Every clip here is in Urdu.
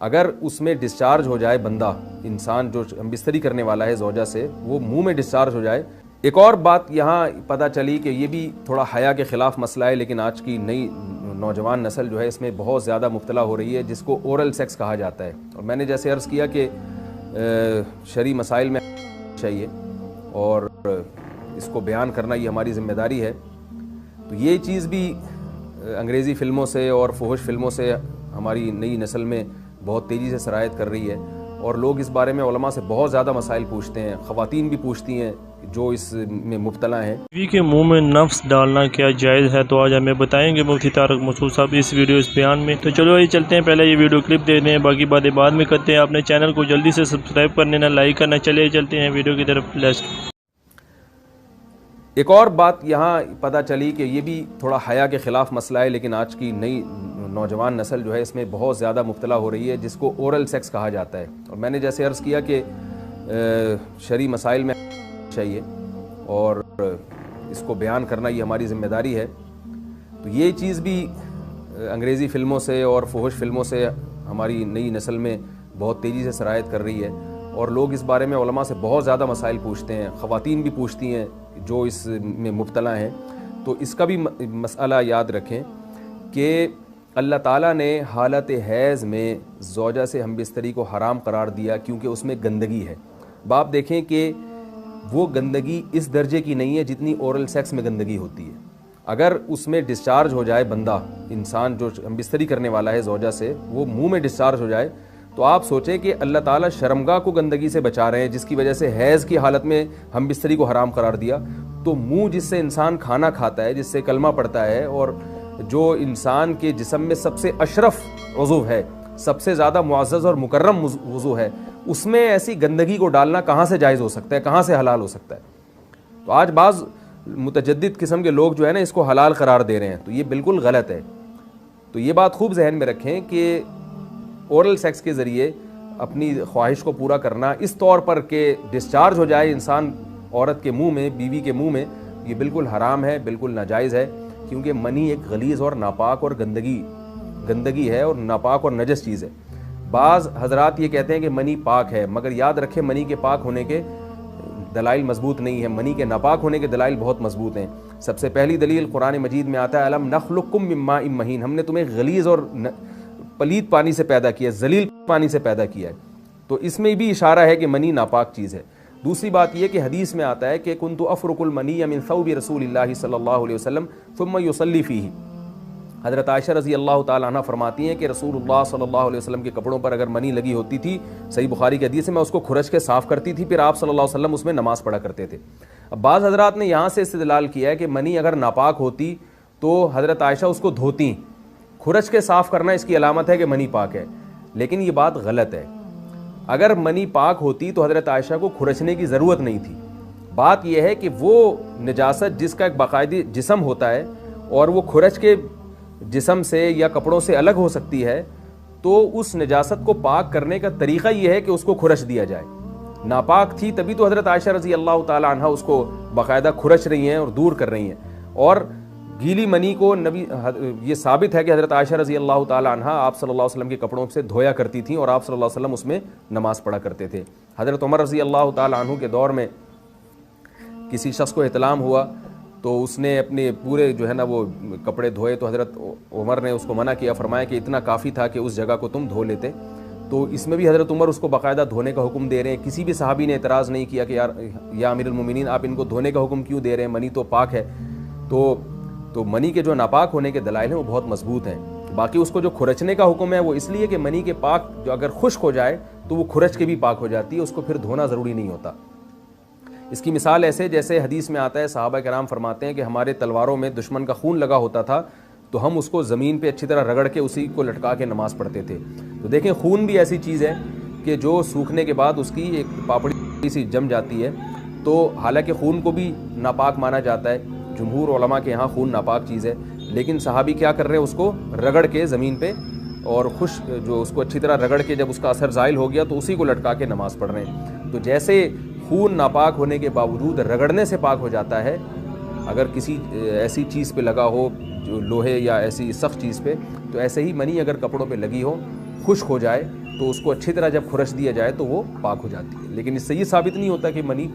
اگر اس میں ڈسچارج ہو جائے بندہ، انسان جو ہم بستری کرنے والا ہے زوجہ سے، وہ منہ میں ڈسچارج ہو جائے۔ ایک اور بات یہاں پتہ چلی کہ یہ بھی تھوڑا حیا کے خلاف مسئلہ ہے، لیکن آج کی نئی نوجوان نسل جو ہے اس میں بہت زیادہ مبتلا ہو رہی ہے، جس کو اورل سیکس کہا جاتا ہے۔ اور میں نے جیسے عرض کیا کہ شرعی مسائل میں چاہیے اور اس کو بیان کرنا یہ ہماری ذمہ داری ہے۔ تو یہ چیز بھی انگریزی فلموں سے اور فحش فلموں سے ہماری نئی نسل میں بہت تیزی سے سرایت کر رہی ہے، اور لوگ اس بارے میں علماء سے بہت زیادہ مسائل پوچھتے ہیں، خواتین بھی پوچھتی ہیں جو اس میں مبتلا ہیں۔ بیوی کے منہ میں نفس ڈالنا کیا جائز ہے؟ تو آج ہمیں بتائیں گے مفتی طارق مسعود صاحب اس بیان میں۔ تو چلو یہ چلتے ہیں، پہلے یہ ویڈیو کلپ دے دیں، باقی باتیں بعد میں کرتے ہیں۔ آپ نے چینل کو جلدی سے سبسکرائب کرنے نہ لائک کرنا۔ چلے چلتے ہیں ویڈیو کی طرف۔ ایک اور بات یہاں پتہ چلی کہ یہ بھی تھوڑا حیا کے خلاف مسئلہ ہے، لیکن آج کی نئی نوجوان نسل جو ہے اس میں بہت زیادہ مبتلا ہو رہی ہے، جس کو اورل سیکس کہا جاتا ہے۔ اور میں نے جیسے عرض کیا کہ شرعی مسائل میں چاہیے اور اس کو بیان کرنا یہ ہماری ذمہ داری ہے۔ تو یہ چیز بھی انگریزی فلموں سے اور فحش فلموں سے ہماری نئی نسل میں بہت تیزی سے سرایت کر رہی ہے، اور لوگ اس بارے میں علماء سے بہت زیادہ مسائل پوچھتے ہیں، خواتین بھی پوچھتی ہیں جو اس میں مبتلا ہیں۔ تو اس کا بھی مسئلہ یاد رکھیں کہ اللہ تعالیٰ نے حالت حیض میں زوجہ سے ہم بستری کو حرام قرار دیا، کیونکہ اس میں گندگی ہے۔ باپ دیکھیں کہ وہ گندگی اس درجے کی نہیں ہے جتنی اورل سیکس میں گندگی ہوتی ہے۔ اگر اس میں ڈسچارج ہو جائے بندہ، انسان جو ہم بستری کرنے والا ہے زوجہ سے، وہ منہ میں ڈسچارج ہو جائے، تو آپ سوچیں کہ اللہ تعالیٰ شرمگاہ کو گندگی سے بچا رہے ہیں، جس کی وجہ سے حیض کی حالت میں ہم بستری کو حرام قرار دیا۔ تو منہ جس سے انسان کھانا کھاتا ہے، جس سے کلمہ پڑھتا ہے، اور جو انسان کے جسم میں سب سے اشرف عضو ہے، سب سے زیادہ معزز اور مکرم عضو ہے، اس میں ایسی گندگی کو ڈالنا کہاں سے جائز ہو سکتا ہے، کہاں سے حلال ہو سکتا ہے؟ تو آج بعض متجدد قسم کے لوگ جو ہے نا اس کو حلال قرار دے رہے ہیں، تو یہ بالکل غلط ہے۔ تو یہ بات خوب ذہن میں رکھیں کہ اورل سیکس کے ذریعے اپنی خواہش کو پورا کرنا اس طور پر کہ ڈسچارج ہو جائے انسان عورت کے منہ میں، بیوی کے منہ میں، یہ بالکل حرام ہے، بالکل ناجائز ہے، کیونکہ منی ایک غلیظ اور ناپاک اور گندگی ہے اور ناپاک اور نجس چیز ہے۔ بعض حضرات یہ کہتے ہیں کہ منی پاک ہے، مگر یاد رکھیں منی کے پاک ہونے کے دلائل مضبوط نہیں ہیں، منی کے ناپاک ہونے کے دلائل بہت مضبوط ہیں۔ سب سے پہلی دلیل قرآن مجید میں آتا ہے الم نخلقکم من ماء مہین، ہم نے تمہیں غلیظ اور پلید پانی سے پیدا کیا، ذلیل پانی سے پیدا کیا ہے۔ تو اس میں بھی اشارہ ہے کہ منی ناپاک چیز ہے۔ دوسری بات یہ کہ حدیث میں آتا ہے کہ کنت افرق المنی من ثوب رسول اللہ صلی اللہ علیہ وسلم ثم یصلی فیہ۔ حضرت عائشہ رضی اللہ تعالیٰ عنہ فرماتی ہیں کہ رسول اللہ صلی اللہ علیہ وسلم کے کپڑوں پر اگر منی لگی ہوتی تھی، صحیح بخاری کی حدیث ہے، میں اس کو کھرچ کے صاف کرتی تھی، پھر آپ صلی اللہ علیہ وسلم اس میں نماز پڑھا کرتے تھے۔ اب بعض حضرات نے یہاں سے استدلال کیا ہے کہ منی اگر ناپاک ہوتی تو حضرت عائشہ اس کو دھوتی، کھرچ کے صاف کرنا اس کی علامت ہے کہ منی پاک ہے، لیکن یہ بات غلط ہے۔ اگر منی پاک ہوتی تو حضرت عائشہ کو کھرچنے کی ضرورت نہیں تھی۔ بات یہ ہے کہ وہ نجاست جس کا ایک باقاعدی جسم ہوتا ہے اور وہ کھرچ کے جسم سے یا کپڑوں سے الگ ہو سکتی ہے، تو اس نجاست کو پاک کرنے کا طریقہ یہ ہے کہ اس کو کھرچ دیا جائے۔ ناپاک تھی تبھی تو حضرت عائشہ رضی اللہ تعالی عنہ اس کو باقاعدہ کھرچ رہی ہیں اور دور کر رہی ہیں۔ اور گیلی منی کو یہ ثابت ہے کہ حضرت عائشہ رضی اللہ تعالی عنہ آپ صلی اللہ علیہ وسلم کے کپڑوں سے دھویا کرتی تھیں اور آپ صلی اللہ علیہ وسلم اس میں نماز پڑھا کرتے تھے۔ حضرت عمر رضی اللہ تعالی عنہ کے دور میں کسی شخص کو احتلام ہوا تو اس نے اپنے پورے جو ہے نا وہ کپڑے دھوئے، تو حضرت عمر نے اس کو منع کیا، فرمایا کہ اتنا کافی تھا کہ اس جگہ کو تم دھو لیتے۔ تو اس میں بھی حضرت عمر اس کو باقاعدہ دھونے کا حکم دے رہے ہیں۔ کسی بھی صحابی نے اعتراض نہیں کیا کہ یا امیر المومنین آپ ان کو دھونے کا حکم کیوں دے رہے ہیں، منی تو پاک ہے۔ تو منی کے جو ناپاک ہونے کے دلائل ہیں وہ بہت مضبوط ہیں۔ باقی اس کو جو کھرچنے کا حکم ہے وہ اس لیے کہ منی کے پاک جو اگر خشک ہو جائے تو وہ کھرچ کے بھی پاک ہو جاتی ہے، اس کو پھر دھونا ضروری نہیں ہوتا۔ اس کی مثال ایسے جیسے حدیث میں آتا ہے، صحابہ کرام فرماتے ہیں کہ ہمارے تلواروں میں دشمن کا خون لگا ہوتا تھا تو ہم اس کو زمین پہ اچھی طرح رگڑ کے اسی کو لٹکا کے نماز پڑھتے تھے۔ تو دیکھیں خون بھی ایسی چیز ہے کہ جو سوکھنے کے بعد اس کی ایک پاپڑی سی جم جاتی ہے، تو حالانکہ خون کو بھی ناپاک مانا جاتا ہے، جمہور علماء کے ہاں خون ناپاک چیز ہے، لیکن صحابی کیا کر رہے ہیں، اس کو رگڑ کے زمین پہ اور جو اس کو اچھی طرح رگڑ کے جب اس کا اثر زائل ہو گیا تو اسی کو لٹکا کے نماز پڑھ رہے ہیں۔ تو جیسے خون ناپاک ہونے کے باوجود رگڑنے سے پاک ہو جاتا ہے، اگر کسی ایسی چیز پہ لگا ہو جو لوہے یا ایسی سخت چیز پہ، تو ایسے ہی منی اگر کپڑوں پہ لگی ہو، خشک ہو جائے تو اس کو اچھی طرح جب کھرش دیا جائے تو وہ پاک ہو جاتی ہے، لیکن اس سے یہ ثابت نہیں ہوتا کہ منی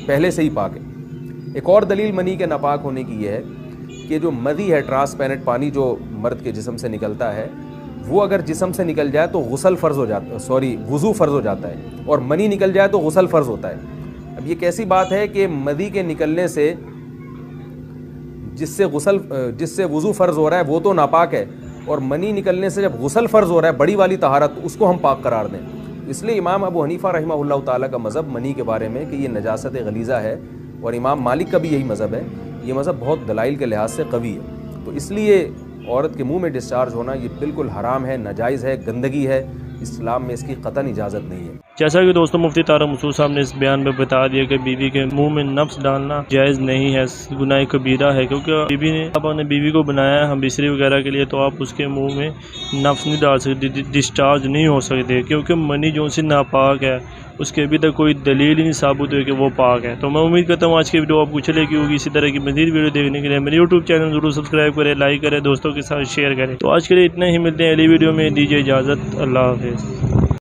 پہلے سے ہی پاک ہے۔ ایک اور دلیل منی کے ناپاک ہونے کی یہ ہے کہ جو مدی ہے، ٹرانسپیرنٹ پانی جو مرد کے جسم سے نکلتا ہے، وہ اگر جسم سے نکل جائے تو وضو فرض ہو جاتا ہے، اور منی نکل جائے تو غسل فرض ہوتا ہے۔ اب یہ کیسی بات ہے کہ مدی کے نکلنے سے جس سے وضو فرض ہو رہا ہے وہ تو ناپاک ہے، اور منی نکلنے سے جب غسل فرض ہو رہا ہے بڑی والی طہارت، اس کو ہم پاک قرار دیں۔ اس لیے امام ابو حنیفہ رحمہ اللہ تعالیٰ کا مذہب منی کے بارے میں کہ یہ نجاست غلیظہ ہے، اور امام مالک کا بھی یہی مذہب ہے، یہ مذہب بہت دلائل کے لحاظ سے قوی ہے۔ تو اس لیے عورت کے منہ میں ڈسچارج ہونا یہ بالکل حرام ہے، ناجائز ہے، گندگی ہے، اسلام میں اس کی قطعاً اجازت نہیں ہے۔ جیسا کہ دوستوں مفتی طارق مسعود صاحب نے اس بیان میں بتا دیا کہ بیوی کے منہ میں نفس ڈالنا جائز نہیں ہے، گناہ کبیرہ ہے، کیونکہ بیوی نے آپ نے بیوی کو بنایا ہے ہم بستری وغیرہ کے لیے، تو آپ اس کے منہ میں نفس نہیں ڈال سکتے، ڈسچارج نہیں ہو سکتے، کیونکہ منی جو سے ناپاک ہے، اس کے ابھی تک کوئی دلیل ہی نہیں ثابت ہوئی کہ وہ پاک ہے۔ تو میں امید کرتا ہوں آج کی ویڈیو آپ کو اچھی لگی ہوگی۔ اسی طرح کی مزید ویڈیو دیکھنے کے لیے میرے یوٹیوب چینل ضرور سبسکرائب کریں، لائک کریں، دوستوں کے ساتھ شیئر کریں۔ تو آج کے لیے اتنا ہی، ملتے ہیں اگلی ویڈیو میں، دیجیے اجازت، اللہ حافظ۔